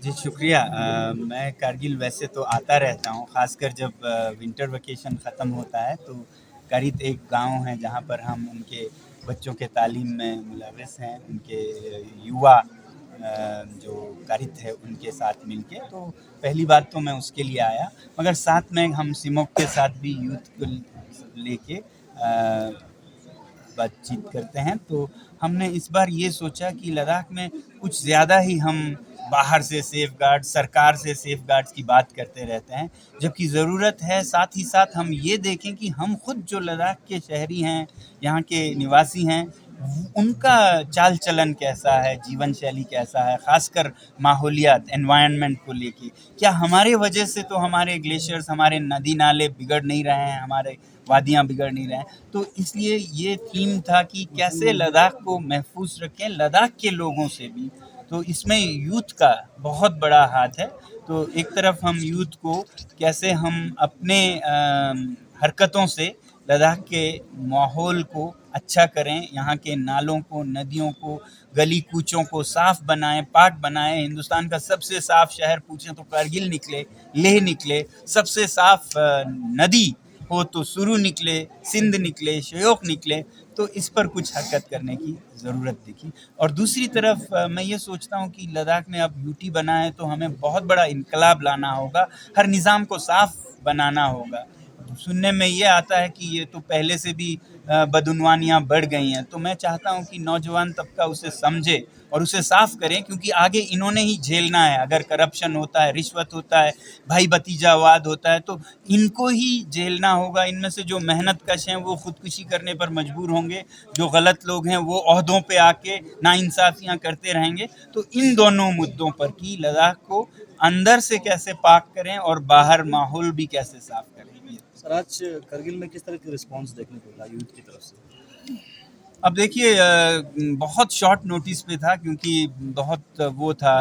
जी, शुक्रिया। मैं कारगिल वैसे तो आता रहता हूँ, ख़ासकर जब विंटर वेकेशन ख़त्म होता है तो करीब एक गाँव है जहाँ पर हम उनके बच्चों के तालीम में मुलव्वस हैं, उनके युवा जो कारित है उनके साथ मिलके। तो पहली बात तो मैं उसके लिए आया, मगर साथ में हम सिमोक के साथ भी यूथ को लेके बातचीत करते हैं। तो हमने इस बार ये सोचा कि लद्दाख में कुछ ज़्यादा ही हम बाहर से सेफगार्ड, सरकार से सेफगार्ड्स की बात करते रहते हैं, जबकि ज़रूरत है साथ ही साथ हम ये देखें कि हम खुद जो लद्दाख के शहरी हैं, यहाँ के निवासी हैं, उनका चाल चलन कैसा है, जीवन शैली कैसा है, खासकर माहौलियात एनवायरनमेंट को लेके। क्या हमारे वजह से तो हमारे ग्लेशियर्स, हमारे नदी नाले बिगड़ नहीं रहे हैं, हमारे वादियाँ बिगड़ नहीं रहे हैं। तो इसलिए ये थीम था कि कैसे लद्दाख को महफूज रखें लद्दाख के लोगों से भी। तो इसमें यूथ का बहुत बड़ा हाथ है। तो एक तरफ हम यूथ को कैसे हम अपने हरकतों से लद्दाख के माहौल को अच्छा करें, यहाँ के नालों को, नदियों को, गली कूचों को साफ बनाएं, पाक बनाएं। हिंदुस्तान का सबसे साफ शहर पूछें तो कारगिल निकले, लेह निकले। सबसे साफ नदी हो तो सुरू निकले, सिंध निकले, श्योक निकले। तो इस पर कुछ हरकत करने की ज़रूरत दिखी। और दूसरी तरफ मैं ये सोचता हूँ कि लद्दाख में अब यूटी बना है तो हमें बहुत बड़ा इनकलाब लाना होगा, हर निज़ाम को साफ बनाना होगा। सुनने में ये आता है कि ये तो पहले से भी बदउनवानियाँ बढ़ गई हैं, तो मैं चाहता हूँ कि नौजवान तबका उसे समझे और उसे साफ करें, क्योंकि आगे इन्होंने ही झेलना है। अगर करप्शन होता है, रिश्वत होता है, भाई भतीजावाद होता है, तो इनको ही झेलना होगा। इनमें से जो मेहनत कश हैं वो खुदकुशी करने पर मजबूर होंगे, जो गलत लोग हैं वो ओहदों पे आके नाइंसाफियाँ करते रहेंगे। तो इन दोनों मुद्दों पर कि लद्दाख को अंदर से कैसे पाक करें और बाहर माहौल भी कैसे साफ करें। सर, आज करगिल में किस तरह की रिस्पांस देखने को मिला यूथ की तरफ से? अब देखिए, बहुत शॉर्ट नोटिस पे था, क्योंकि बहुत वो था,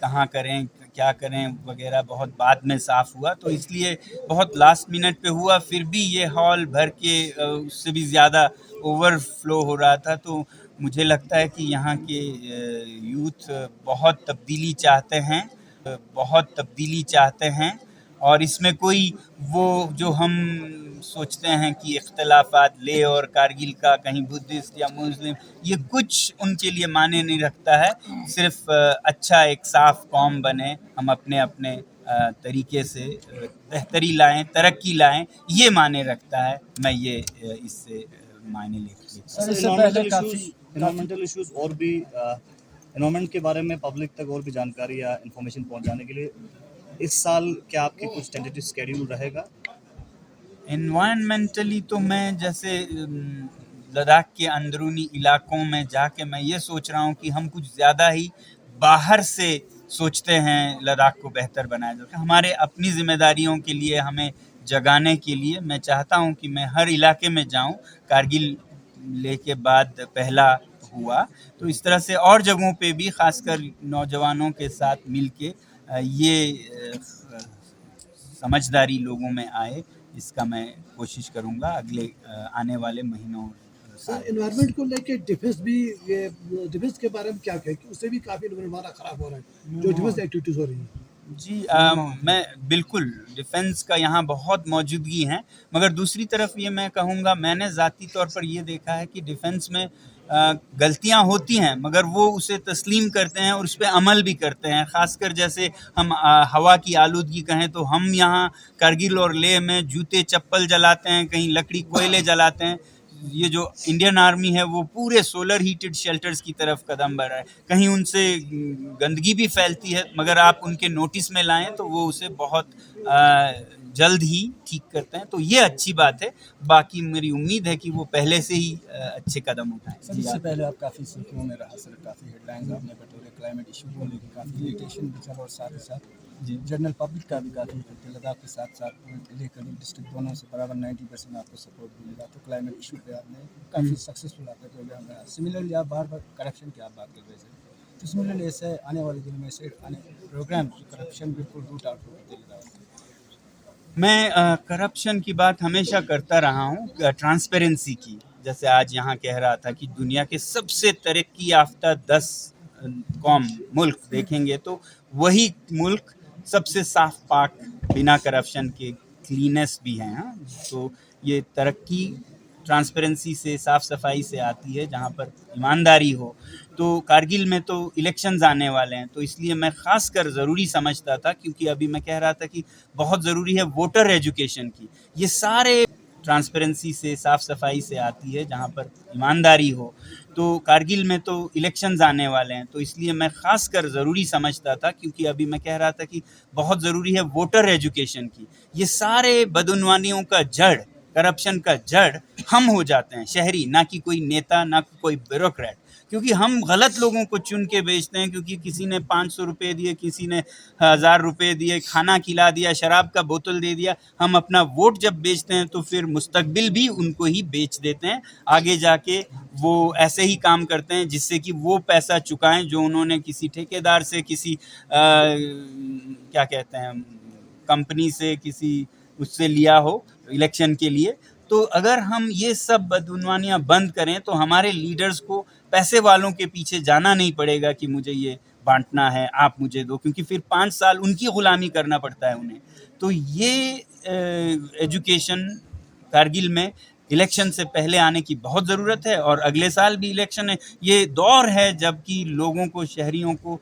कहाँ करें, क्या करें वगैरह, बहुत बाद में साफ़ हुआ, तो इसलिए बहुत लास्ट मिनट पे हुआ। फिर भी ये हॉल भर के उससे भी ज़्यादा ओवरफ्लो हो रहा था। तो मुझे लगता है कि यहाँ के यूथ बहुत तब्दीली चाहते हैं, बहुत तब्दीली चाहते हैं। और इसमें कोई वो जो हम सोचते हैं कि इख्तलाफात लेह और कारगिल का, कहीं बुद्धिस्ट या मुस्लिम, ये कुछ उनके लिए माने नहीं रखता है। सिर्फ अच्छा एक साफ कौम बने, हम अपने अपने तरीके से बेहतरी लाएं, तरक्की लाएं, ये माने रखता है। मैं ये इससे मायने लेता सर, इन्वायरमेंटल इश्यूज और भी इन्वायरमेंट के बारे में पब्लिक तक और भी जानकारी या इन्फॉर्मेशन पहुंचाने के लिए इस साल क्या आपके कुछ टेंटेटिव शेड्यूल रहेगा? एनवायरमेंटली तो मैं जैसे लद्दाख के अंदरूनी इलाकों में जाके मैं ये सोच रहा हूँ कि हम कुछ ज़्यादा ही बाहर से सोचते हैं लद्दाख को बेहतर बनाया जाए। हमारे अपनी जिम्मेदारियों के लिए, हमें जगाने के लिए मैं चाहता हूँ कि मैं हर इलाके में जाऊँ। कारगिल ले के बाद पहला हुआ, तो इस तरह से और जगहों पे भी खासकर नौजवानों के साथ मिलके ये समझदारी लोगों में आए, इसका मैं कोशिश करूँगा अगले आने वाले महीनों सर, एनवायरनमेंट को लेके डिफेंस भी, ये डिफेंस के बारे में क्या कहें कि उससे भी काफ़ी हमारा खराब हो रहा है, जो डिफेंस एक्टिविटीज़ हो रही हैं? जी, मैं बिल्कुल डिफेंस का यहाँ बहुत मौजूदगी है, मगर दूसरी तरफ ये मैं कहूँगा, मैंने ज़ाती तौर पर ये देखा है कि डिफेंस में गलतियाँ होती हैं, मगर वो उसे तस्लीम करते हैं और उस पर अमल भी करते हैं। खासकर जैसे हम हवा की आलूदगी कहें तो हम यहाँ कारगिल और लेह में जूते चप्पल जलाते हैं, कहीं लकड़ी कोयले जलाते हैं। ये जो इंडियन आर्मी है वो पूरे सोलर हीटेड शेल्टर्स की तरफ कदम बढ़ रहा है। कहीं उनसे गंदगी भी फैलती है, मगर आप उनके नोटिस में लाएं तो वो उसे बहुत जल्द ही ठीक करते हैं। तो ये अच्छी बात है। बाकी मेरी उम्मीद है कि वो पहले से ही अच्छे कदम उठाएं। सर, इससे पहले आप काफ़ी सुर्खियों में रहा सर, काफ़ी हेडलाइंस आपने बटोरे, क्लाइमेट इशू को लेकर काफ़ी इरिटेशन भी चला, और साथ ही साथ जनरल पब्लिक का भी काफ़ी लद्दाख के साथ साथ लेह करगिल डिस्ट्रिक्ट दोनों से बराबर 90% आपको सपोर्ट भी मिला। तो क्लाइमेट इशू पे आपने काफ़ी सक्सेसफुल आपका प्रोग्राम रहा। सिमिलरली आप बार बार करप्शन की आप बात कर रहे थे, तो सिमिलरली ऐसे आने वाले दिनों में ऐसे आने प्रोग्राम करप्शन बिल्कुल रूट आउट होते लद्दाख। मैं करप्शन की बात हमेशा करता रहा हूँ, ट्रांसपेरेंसी की। जैसे आज यहाँ कह रहा था कि दुनिया के सबसे तरक्की याफ्ता 10 कौम मुल्क देखेंगे तो वही मुल्क सबसे साफ पाक बिना करप्शन के क्लीनेस भी है। हाँ, तो ये तरक्की ट्रांसपेरेंसी से, साफ सफाई से आती है, जहाँ पर ईमानदारी हो। तो कारगिल में तो इलेक्शंस आने वाले हैं, तो इसलिए मैं ख़ास कर ज़रूरी समझता था, क्योंकि अभी मैं कह रहा था कि बहुत ज़रूरी है वोटर एजुकेशन की। ये सारे ट्रांसपेरेंसी से, साफ सफाई से आती है, जहाँ पर ईमानदारी हो। तो कारगिल में तो इलेक्शंस आने वाले हैं, तो इसलिए मैं ख़ास कर ज़रूरी समझता था, क्योंकि अभी मैं कह रहा था कि बहुत ज़रूरी है वोटर एजुकेशन की। ये सारे बदउनवानियों का जड़, करप्शन का जड़ हम हो जाते हैं, शहरी, ना कि कोई नेता, ना कोई ब्यूरोक्रेट। क्योंकि हम गलत लोगों को चुन के बेचते हैं, क्योंकि किसी ने 500 रुपये दिए, किसी ने 1000 रुपये दिए, खाना खिला दिया, शराब का बोतल दे दिया। हम अपना वोट जब बेचते हैं तो फिर मुस्तकबिल भी उनको ही बेच देते हैं। आगे जाके वो ऐसे ही काम करते हैं जिससे कि वो पैसा चुकाएं जो उन्होंने किसी ठेकेदार से, किसी क्या कहते हैं, कंपनी से, किसी उससे लिया हो इलेक्शन के लिए। तो अगर हम ये सब बदउनवानियाँ बंद करें तो हमारे लीडर्स को पैसे वालों के पीछे जाना नहीं पड़ेगा कि मुझे ये बांटना है, आप मुझे दो, क्योंकि फिर 5 साल उनकी गुलामी करना पड़ता है उन्हें। तो ये एजुकेशन कारगिल में इलेक्शन से पहले आने की बहुत ज़रूरत है, और अगले साल भी इलेक्शन है। ये दौर है जबकि लोगों को, शहरियों को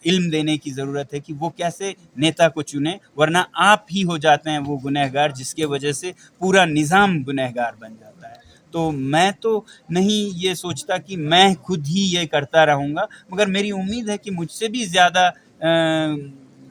इल्म देने की ज़रूरत है कि वो कैसे नेता को चुने, वरना आप ही हो जाते हैं वो गुनहगार जिसके वजह से पूरा निज़ाम गुनहगार बन जाता है। तो मैं तो नहीं ये सोचता कि मैं खुद ही ये करता रहूँगा, मगर मेरी उम्मीद है कि मुझसे भी ज़्यादा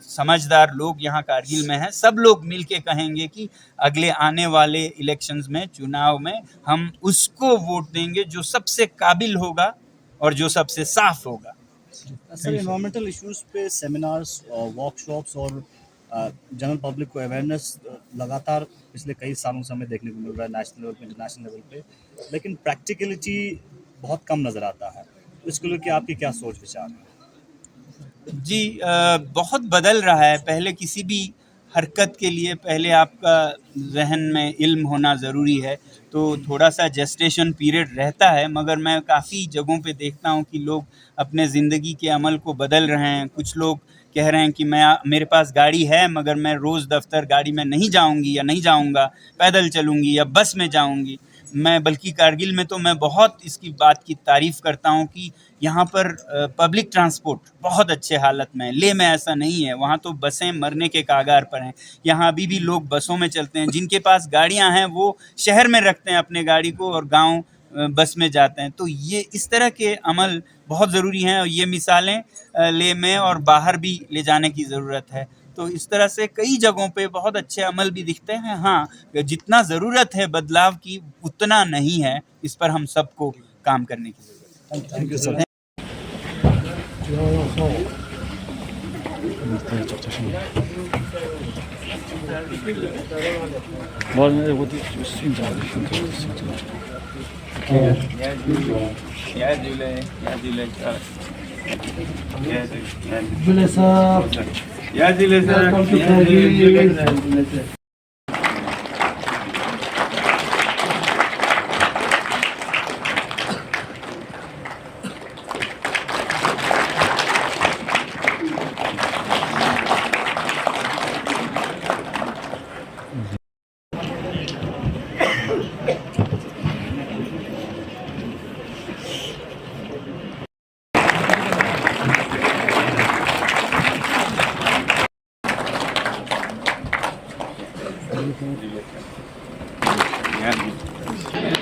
समझदार लोग यहाँ कारगिल में हैं। सब लोग मिल के कहेंगे कि अगले आने वाले इलेक्शंस में, चुनाव में हम उसको वोट देंगे जो सबसे काबिल होगा और जो सबसे साफ होगा। सर, एनवायरमेंटल इश्यूज पे सेमिनार्स, वर्कशॉप्स और जनरल पब्लिक को अवेयरनेस लगातार पिछले कई सालों से हमें देखने को मिल रहा है, नेशनल लेवल पे, इंटरनेशनल लेवल पे, लेकिन प्रैक्टिकलिटी बहुत कम नज़र आता है। तो इसको लेकर आपकी क्या सोच विचार है? जी, बहुत बदल रहा है। पहले किसी भी हरकत के लिए पहले आपका ज़हन में इल्म होना ज़रूरी है, तो थोड़ा सा जेस्टेशन पीरियड रहता है, मगर मैं काफ़ी जगहों पे देखता हूँ कि लोग अपने ज़िंदगी के अमल को बदल रहे हैं। कुछ लोग कह रहे हैं कि मेरे पास गाड़ी है, मगर मैं रोज़ दफ्तर गाड़ी में नहीं जाऊँगी या नहीं जाऊँगा, पैदल चलूँगी या बस में जाऊँगी। मैं बल्कि कारगिल में तो मैं बहुत इसकी बात की तारीफ़ करता हूँ कि यहाँ पर पब्लिक ट्रांसपोर्ट बहुत अच्छे हालत में है। लेह में ऐसा नहीं है, वहाँ तो बसें मरने के कागार पर हैं। यहाँ अभी भी लोग बसों में चलते हैं, जिनके पास गाड़ियाँ हैं वो शहर में रखते हैं अपने गाड़ी को और गाँव बस में जाते हैं। तो ये इस तरह के अमल बहुत ज़रूरी हैं, और ये मिसालें लेह में और बाहर भी ले जाने की ज़रूरत है। तो इस तरह से कई जगहों पे बहुत अच्छे अमल भी दिखते हैं। हाँ, जितना ज़रूरत है बदलाव की उतना नहीं है, इस पर हम सबको काम करने की ज़रूरत है। Thank you sir.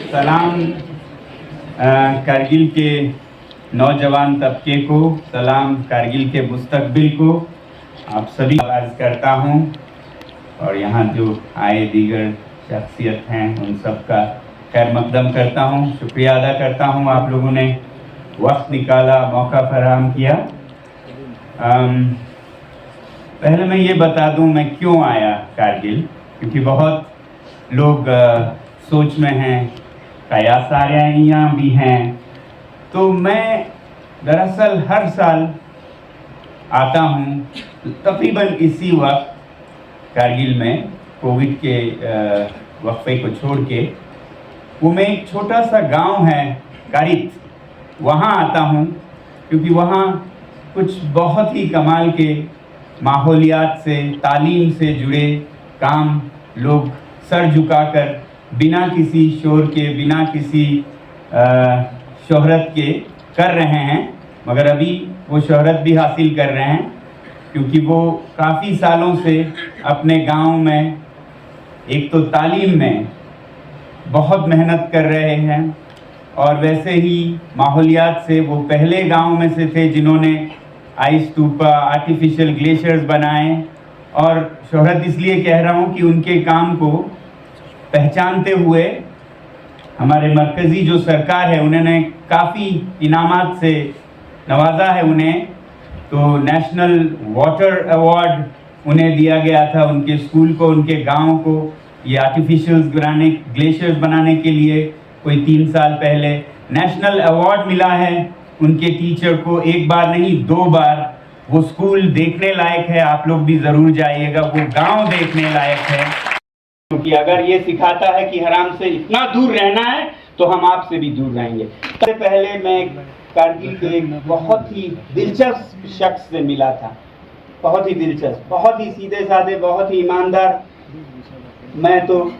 सलाम कारगिल के नौजवान तबके को, सलाम कारगिल के मुस्तकबिल को आप सभी अर्ज करता हूँ, और यहाँ जो आए दीगर शख्सियत हैं उन सब का खैर मकदम करता हूँ। शुक्रिया अदा करता हूँ, आप लोगों ने वक्त निकाला, मौका फराहम किया। पहले मैं ये बता दूँ मैं क्यों आया कारगिल, क्योंकि बहुत लोग सोच में हैं, कयासारियाँ भी हैं। तो मैं दरअसल हर साल आता हूँ तकरीबन इसी वक्त कारगिल में, कोविड के वक्फे को छोड़ के। वो में एक छोटा सा गांव है कारित, वहाँ आता हूँ क्योंकि वहाँ कुछ बहुत ही कमाल के माहौलियात से, तालीम से जुड़े काम लोग सर झुकाकर बिना किसी शोर के, बिना किसी शोहरत के कर रहे हैं। मगर अभी वो शोहरत भी हासिल कर रहे हैं क्योंकि वो काफ़ी सालों से अपने गांव में एक तो तालीम में बहुत मेहनत कर रहे हैं और वैसे ही माहौलियात से वो पहले गांव में से थे जिन्होंने आइस स्तूपा, आर्टिफिशियल ग्लेशियर्स बनाए। और शोहरत इसलिए कह रहा हूँ कि उनके काम को पहचानते हुए हमारे मरकज़ी जो सरकार है उन्होंने काफ़ी इनामात से नवाजा है उन्हें। तो नेशनल वाटर अवार्ड उन्हें दिया गया था, उनके स्कूल को, उनके गांव को, ये आर्टिफिशियल्स बनाने, ग्लेशियर्स बनाने के लिए कोई 3 साल पहले नेशनल अवार्ड मिला है उनके टीचर को। एक बार नहीं 2 बार। वो स्कूल देखने लायक है, आप लोग भी ज़रूर जाइएगा। वो गांव देखने लायक है क्योंकि अगर ये सिखाता है कि हराम से इतना दूर रहना है तो हम आपसे भी दूर रहेंगे। सबसे पहले मैं कारगिल के एक बहुत ही दिलचस्प शख्स से मिला था, बहुत ही दिलचस्प, बहुत ही सीधे साधे, बहुत ही ईमानदार। मैं तो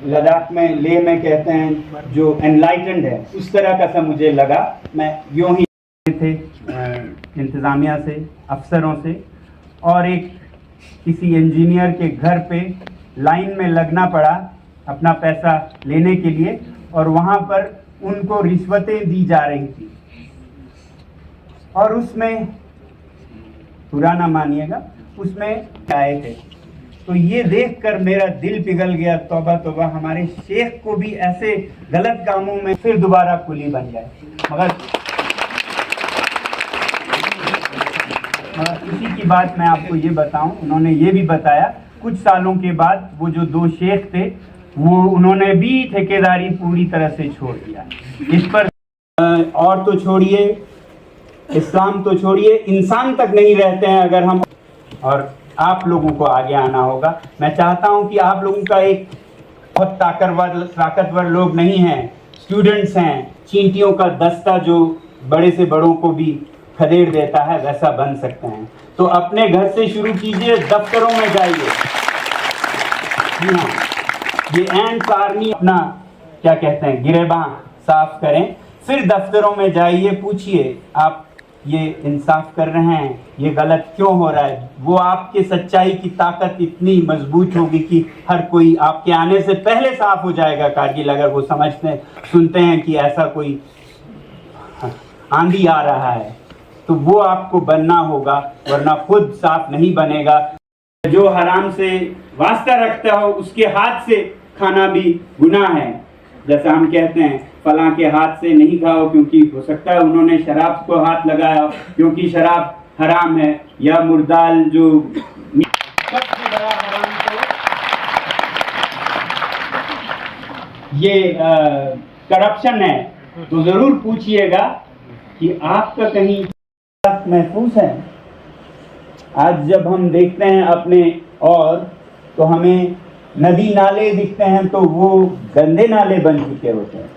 लद्दाख में, लेह में कहते हैं जो एनलाइटेंड है, उस तरह का सा मुझे लगा। मैं यूं ही थे इंतज़ामिया से, अफसरों से, और एक किसी इंजीनियर के घर पे लाइन में लगना पड़ा अपना पैसा लेने के लिए, और वहाँ पर उनको रिश्वतें दी जा रही थी। और उसमें, बुरा ना मानिएगा, उसमें आए थे। तो ये देखकर मेरा दिल पिघल गया। तौबा तौबा, हमारे शेख को भी ऐसे गलत कामों में फिर दोबारा कुली बन जाए। मगर इसी की बात मैं आपको ये बताऊं, उन्होंने ये भी बताया कुछ सालों के बाद वो जो 2 शेख थे वो उन्होंने भी ठेकेदारी पूरी तरह से छोड़ दिया। इस पर और तो छोड़िए, इस्लाम तो छोड़िए, इंसान तक नहीं रहते हैं अगर हम, और आप लोगों को आगे आना होगा। मैं चाहता हूं कि आप लोगों का एक बहुत ताकतवर लोग नहीं हैं, स्टूडेंट्स हैं, चींटियों का दस्ता जो बड़े से बड़ों को भी खदेड़ देता है, वैसा बन सकते हैं। तो अपने घर से शुरू कीजिए, दफ्तरों में जाइए। ये एंड्स आर्मी अपना क्या कहते हैं, गिरेबां साफ करें, फिर दफ्तरों में जाइए, पूछिए आप ये इंसाफ कर रहे हैं, ये गलत क्यों हो रहा है। वो आपके सच्चाई की ताकत इतनी मजबूत होगी कि हर कोई आपके आने से पहले साफ हो जाएगा कारगिल, अगर वो समझते सुनते हैं कि ऐसा कोई आंधी आ रहा है। तो वो आपको बनना होगा, वरना खुद साफ नहीं बनेगा। जो हराम से वास्ता रखता हो उसके हाथ से खाना भी गुनाह है। जैसा हम कहते हैं फलां के हाथ से नहीं खाओ, क्योंकि हो सकता है उन्होंने शराब को हाथ लगाया, क्योंकि शराब हराम है, या मुर्दाल जो सबसे बड़ा हराम तो ये करप्शन है। तो जरूर पूछिएगा कि आपका कहीं महफूज है। आज जब हम देखते हैं अपने और, तो हमें नदी नाले दिखते हैं तो वो गंदे नाले बन चुके होते हैं।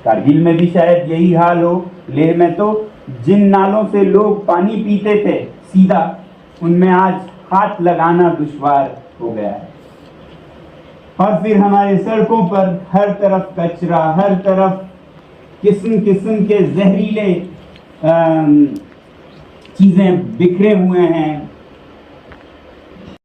कारगिल में भी शायद यही हाल हो। लेह में तो जिन नालों से लोग पानी पीते थे सीधा, उनमें आज हाथ लगाना दुश्वार हो गया है। और फिर हमारे सड़कों पर हर तरफ कचरा, हर तरफ किस्म किस्म के जहरीले चीज़ें बिखरे हुए हैं।